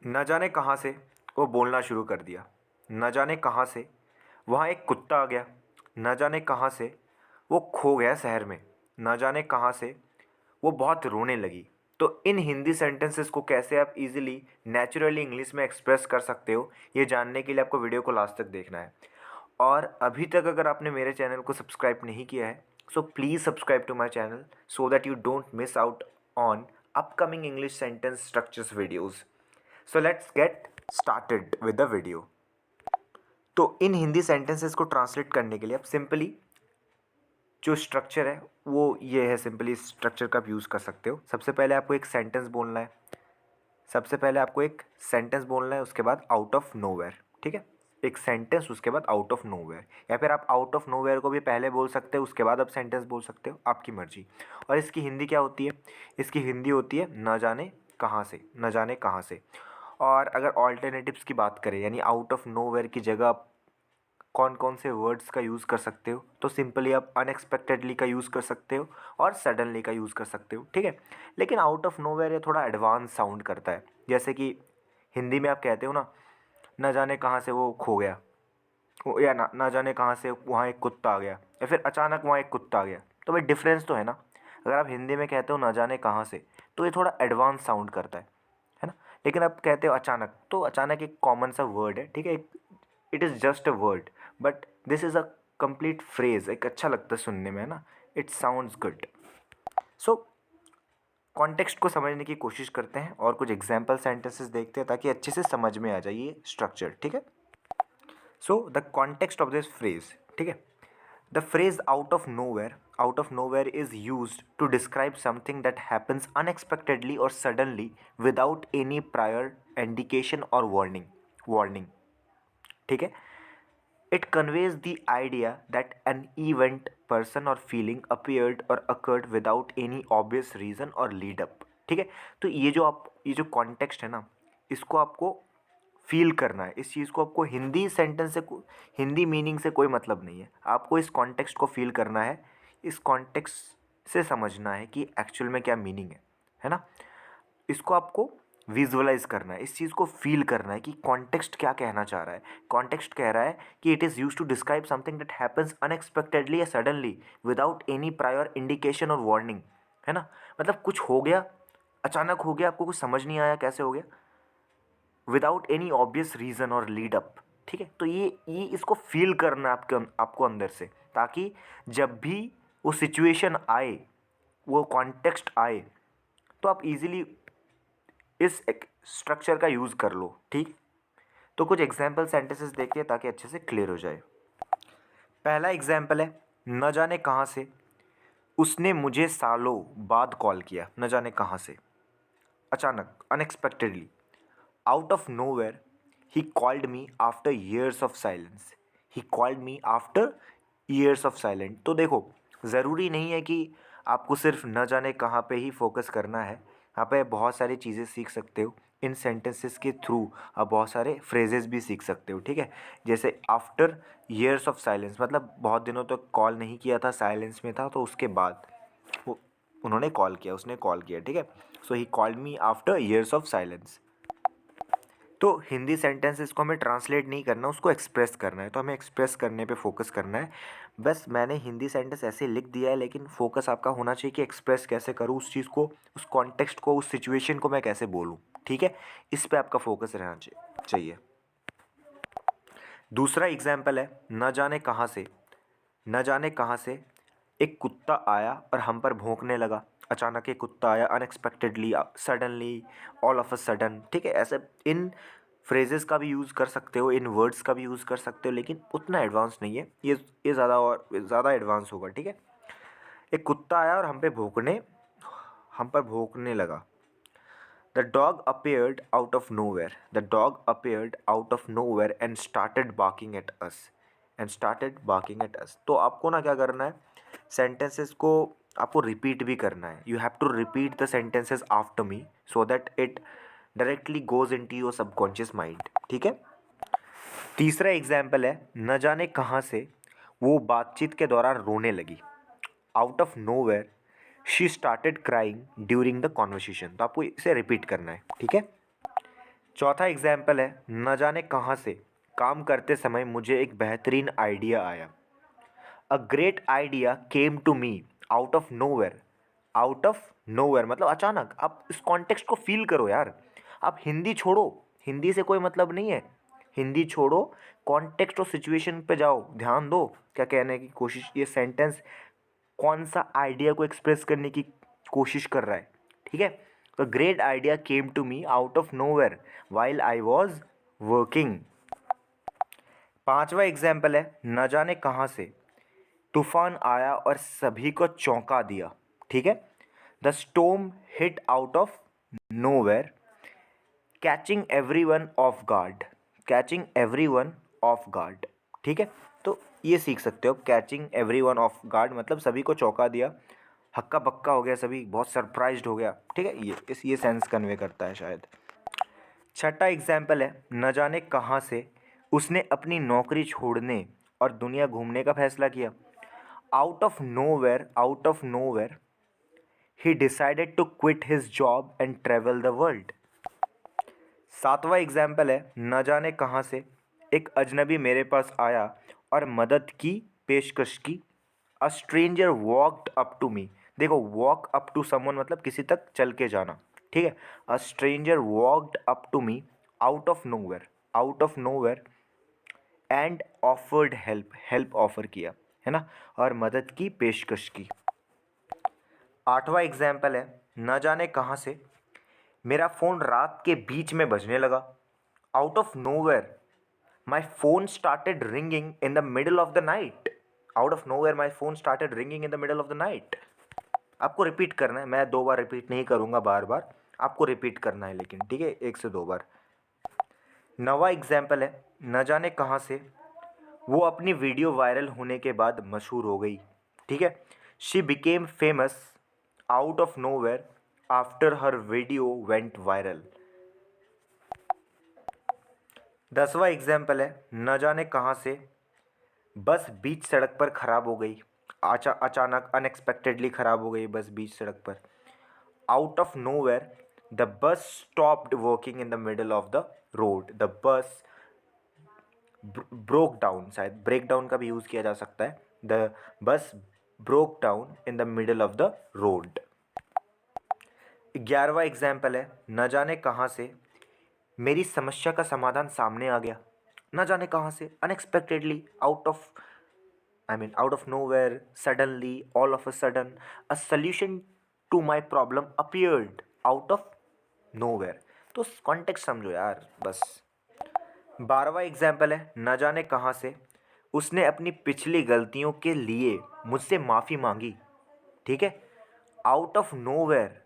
न जाने कहाँ से वो बोलना शुरू कर दिया। न जाने कहाँ से वहाँ एक कुत्ता आ गया। न जाने कहाँ से वो खो गया शहर में। न जाने कहाँ से वो बहुत रोने लगी। तो इन हिंदी सेंटेंसेस को कैसे आप इजीली नेचुरली इंग्लिश में एक्सप्रेस कर सकते हो, ये जानने के लिए आपको वीडियो को लास्ट तक देखना है। और अभी तक अगर आपने मेरे चैनल को सब्सक्राइब नहीं किया है, so please subscribe to my channel so that you don't miss out on upcoming English sentence structures videos. So let's get started with the video. तो इन हिंदी सेंटेंसेस को ट्रांसलेट करने के लिए आप सिंपली जो स्ट्रक्चर है वो ये है, सिंपली इस स्ट्रक्चर का आप यूज़ कर सकते हो। सबसे पहले आपको एक सेंटेंस बोलना है। उसके बाद आउट ऑफ नोवेयर। ठीक है, एक सेंटेंस उसके बाद आउट ऑफ नोवेयर, या फिर आप आउट ऑफ नोवेयर को भी पहले बोल सकते हो, उसके बाद आप सेंटेंस बोल सकते हो, आपकी मर्जी। और इसकी हिंदी क्या होती है? इसकी हिंदी होती है न जाने कहाँ से, न जाने कहाँ से। और अगर ऑल्टरनेटिव्स की बात करें, यानी आउट ऑफ नोवेयर की जगह आप कौन कौन से वर्ड्स का यूज़ कर सकते हो, तो सिंपली आप अनएक्सपेक्टेडली का यूज़ कर सकते हो और सडनली का यूज़ कर सकते हो। ठीक है, लेकिन आउट ऑफ नोवेयर ये थोड़ा एडवांस साउंड करता है। जैसे कि हिंदी में आप कहते हो ना, न जाने कहाँ से वो खो गया, या ना जाने कहाँ से वहाँ एक कुत्ता आ गया, या फिर अचानक वहाँ एक कुत्ता आ गया। तो भाई डिफरेंस तो है ना। अगर आप हिंदी में कहते हो न जाने कहाँ से, तो ये थोड़ा एडवांस साउंड करता है ना। लेकिन आप कहते हो अचानक, तो अचानक एक कॉमन सा वर्ड है। ठीक है, it is just a word, but this is a complete phrase. एक अच्छा लगता है सुनने में, है ना, it sounds good. So context को समझने की कोशिश करते हैं और कुछ एग्जाम्पल सेंटेंसेस देखते हैं ताकि अच्छे से समझ में आ जाए ये स्ट्रक्चर। ठीक है, so the context of this phrase. ठीक है, the phrase out of nowhere is use to describe something that happens unexpectedly और suddenly without any prior indication और वार्निंग। ठीक है, it conveys the idea that an event, person or feeling appeared or occurred without any obvious reason or lead up। ठीक है, तो ये जो context है ना, इसको आपको फील करना है। इस चीज़ को आपको हिंदी सेंटेंस से हिंदी मीनिंग से कोई मतलब नहीं है। आपको इस कॉन्टेक्स्ट को फील करना है, इस कॉन्टेक्स्ट से समझना है कि एक्चुअल में क्या मीनिंग है ना। इसको आपको विजुअलाइज करना है, इस चीज़ को फील करना है कि कॉन्टेक्स्ट क्या कहना चाह रहा है। कॉन्टेक्स्ट कह रहा है कि it is use to describe something that happens unexpectedly या suddenly without any prior indication और वार्निंग। है ना, मतलब कुछ हो गया, अचानक हो गया, आपको कुछ समझ नहीं आया कैसे हो गया, विदाउट एनी ऑब्वियस रीज़न और लीड अप। ठीक है, तो ये इसको फील करना है आपको अंदर से, ताकि जब भी वो सिचुएशन आए, वो कॉन्टेक्स्ट आए, तो आप इजीली इस स्ट्रक्चर का यूज़ कर लो। ठीक, तो कुछ एग्जाम्पल सेंटेंसेस देखते हैं ताकि अच्छे से क्लियर हो जाए। पहला एग्जाम्पल है, न जाने कहाँ से उसने मुझे सालों बाद कॉल किया। न जाने कहाँ से, अचानक, unexpectedly, out of nowhere he called me after years of silence. He called me after years of silent. तो देखो, ज़रूरी नहीं है कि आपको सिर्फ न जाने कहाँ पे ही फोकस करना है। यहाँ पे बहुत सारी चीज़ें सीख सकते हो इन सेंटेंसेस के थ्रू। आप बहुत सारे फ्रेजेस भी सीख सकते हो। ठीक है, जैसे आफ्टर ईयर्स ऑफ साइलेंस, मतलब बहुत दिनों तक कॉल नहीं किया था, साइलेंस में था, तो उसके बाद वो उन्होंने कॉल किया, उसने कॉल किया। ठीक है, so he called me after years of silence. तो हिंदी सेंटेंसेस को हमें ट्रांसलेट नहीं करना, उसको एक्सप्रेस करना है, तो हमें एक्सप्रेस करने पे फोकस करना है। बस मैंने हिंदी सेंटेंस ऐसे लिख दिया है, लेकिन फोकस आपका होना चाहिए कि एक्सप्रेस कैसे करूँ उस चीज़ को, उस कॉन्टेक्स्ट को, उस सिचुएशन को मैं कैसे बोलूँ। ठीक है, इस पे आपका फोकस रहना चाहिए। दूसरा एग्जाम्पल है, न जाने कहाँ से। न जाने कहाँ से एक कुत्ता आया और हम पर भौंकने लगा। अचानक एक कुत्ता आया, unexpectedly, suddenly, all of a sudden. ठीक है, ऐसे इन फ्रेजेस का भी यूज़ कर सकते हो, इन वर्ड्स का भी यूज़ कर सकते हो, लेकिन उतना एडवांस नहीं है ये ज़्यादा एडवांस होगा। ठीक है, एक कुत्ता आया और हम पर भौंकने लगा। The dog appeared out of nowhere. The dog appeared out of nowhere and started barking at us. And started barking at us. तो आपको ना क्या करना है, सेंटेंसेस को आपको रिपीट भी करना है। You have to repeat the sentences after me so that it directly goes into your subconscious mind. ठीक है, तीसरा एग्जाम्पल है, न जाने कहाँ से वो बातचीत के दौरान रोने लगी। Out of nowhere she started crying during the conversation. तो आपको इसे रिपीट करना है। ठीक है, चौथा एग्जाम्पल है, न जाने कहाँ से काम करते समय मुझे एक बेहतरीन आइडिया आया। A great idea came to me out of nowhere. Out of nowhere मतलब अचानक। आप इस कॉन्टेक्स्ट को फील करो यार। आप हिंदी छोड़ो, हिंदी से कोई मतलब नहीं है। हिंदी छोड़ो, कॉन्टेक्स्ट और सिचुएशन पे जाओ, ध्यान दो क्या कहने की कोशिश, ये सेंटेंस कौन सा आइडिया को एक्सप्रेस करने की कोशिश कर रहा है। ठीक है, तो great idea came to me out of nowhere while I was working. पांचवा एग्जाम्पल है, न जाने कहाँ से तूफान आया और सभी को चौंका दिया। ठीक है, the storm hit out of nowhere catching everyone off guard. Catching everyone off guard. ठीक है, तो ये सीख सकते हो, कैचिंग एवरीवन ऑफ गार्ड मतलब सभी को चौंका दिया, हक्का बक्का हो गया, सभी बहुत सरप्राइज्ड हो गया। ठीक है, ये सेंस कन्वे करता है शायद। छठा एग्जाम्पल है, न जाने कहाँ से उसने अपनी नौकरी छोड़ने और दुनिया घूमने का फैसला किया। Out of nowhere, out of nowhere he decided to quit his job and travel the world. सातवां एग्जाम्पल है, न जाने कहाँ से एक अजनबी मेरे पास आया और मदद की पेशकश की। A stranger walked up to me. देखो, वॉक अप टू समवन मतलब किसी तक चल के जाना। ठीक है, a stranger walked up to me out of nowhere, out of nowhere and offered help, help offer किया है ना, और मदद की पेशकश की। आठवां एग्जाम्पल है, न जाने कहाँ से मेरा फ़ोन रात के बीच में बजने लगा। Out of nowhere my phone started ringing in the middle of the night. Out of nowhere my phone started ringing in the middle of the night. आपको रिपीट करना है, मैं 2 बार रिपीट नहीं करूँगा, बार बार आपको रिपीट करना है लेकिन, ठीक है, 1 से 2 बार। नवा एग्जाम्पल है, न जाने कहाँ से वो अपनी वीडियो वायरल होने के बाद मशहूर हो गई। ठीक है, she became famous out of nowhere after her video went viral. 10वां एग्जाम्पल है, न जाने कहाँ से बस बीच सड़क पर खराब हो गई। अचानक अनएक्सपेक्टेडली खराब हो गई बस बीच सड़क पर। Out of nowhere the bus stopped working in the middle of the road. The bus broke down, शायद ब्रेक डाउन का भी यूज़ किया जा सकता है। The bus broke down in the middle of the road. 11वां एग्जाम्पल है, न जाने कहाँ से मेरी समस्या का समाधान सामने आ गया। न जाने कहाँ से, unexpectedly, out of nowhere, suddenly, all of a sudden, a solution to my problem appeared out of nowhere। तो कॉन्टेक्स्ट समझो यार बस। 12वां एग्जाम्पल है, न जाने कहाँ से उसने अपनी पिछली गलतियों के लिए मुझसे माफ़ी मांगी। ठीक है, out of nowhere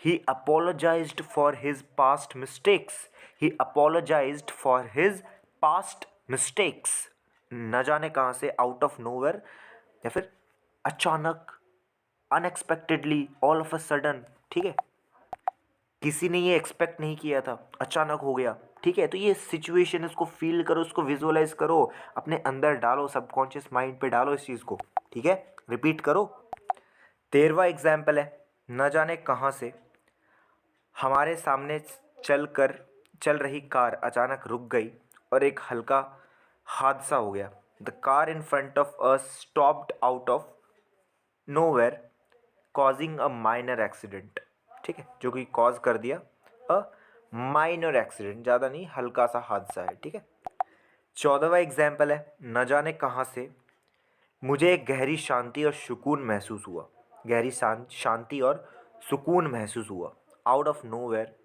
he apologized for his past mistakes। he apologized for his past mistakes। न जाने कहाँ से, आउट ऑफ नोवेयर या फिर अचानक, unexpectedly, all of a sudden. ठीक है, किसी ने ये एक्सपेक्ट नहीं किया था, अचानक हो गया। ठीक है, तो ये सिचुएशन, इसको फील करो, इसको विजुअलाइज करो, अपने अंदर डालो, सबकॉन्शियस माइंड पे डालो इस चीज़ को। ठीक है, रिपीट करो। 13वां एग्जाम्पल है, न जाने कहाँ से हमारे सामने चल रही कार अचानक रुक गई और एक हल्का हादसा हो गया। The car in front of us stopped out of nowhere causing a minor accident. ठीक है, जो कि कॉज कर दिया अ माइनर एक्सीडेंट, ज़्यादा नहीं, हल्का सा हादसा है। ठीक है, 14वां एग्जाम्पल है, न जाने कहाँ से मुझे एक गहरी शांति और सुकून महसूस हुआ। गहरी शांति और सुकून महसूस हुआ। Out of nowhere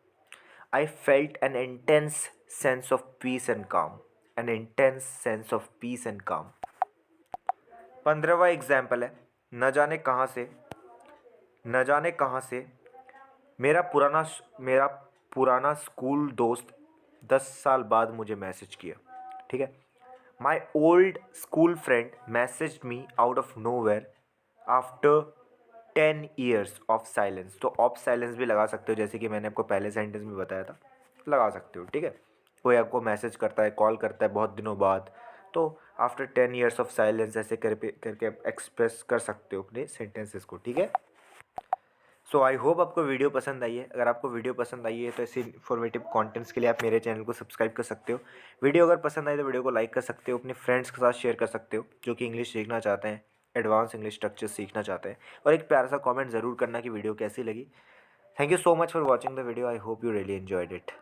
I felt an intense sense of peace and calm. An intense sense of peace and calm. 15वां एग्जाम्पल है, न जाने कहाँ से मेरा पुराना स्कूल दोस्त 10 साल बाद मुझे मैसेज किया। ठीक है, my old school friend message me out of nowhere after 10 years of silence. तो ऑफ साइलेंस भी लगा सकते हो, जैसे कि मैंने आपको पहले सेंटेंस में बताया था, लगा सकते हो। ठीक है, कोई आपको मैसेज करता है, कॉल करता है बहुत दिनों बाद, तो आफ्टर 10 ईयर्स ऑफ साइलेंस ऐसे करके एक्सप्रेस कर सकते हो अपने सेंटेंसेस को। ठीक है, सो आई होप आपको वीडियो पसंद आई है। अगर आपको वीडियो पसंद आई है तो ऐसे इन्फॉर्मेटिव कंटेंट्स के लिए आप मेरे चैनल को सब्सक्राइब कर सकते हो। वीडियो अगर पसंद आए तो वीडियो को लाइक कर सकते हो, अपने फ्रेंड्स के साथ शेयर कर सकते हो जो कि इंग्लिश सीखना चाहते हैं, एडवांस इंग्लिश स्ट्रक्चर सीखना चाहते हैं। और एक प्यारा सा कॉमेंट ज़रूर करना कि वीडियो कैसी लगी। Thank you so much for watching the video. I hope you really enjoyed it.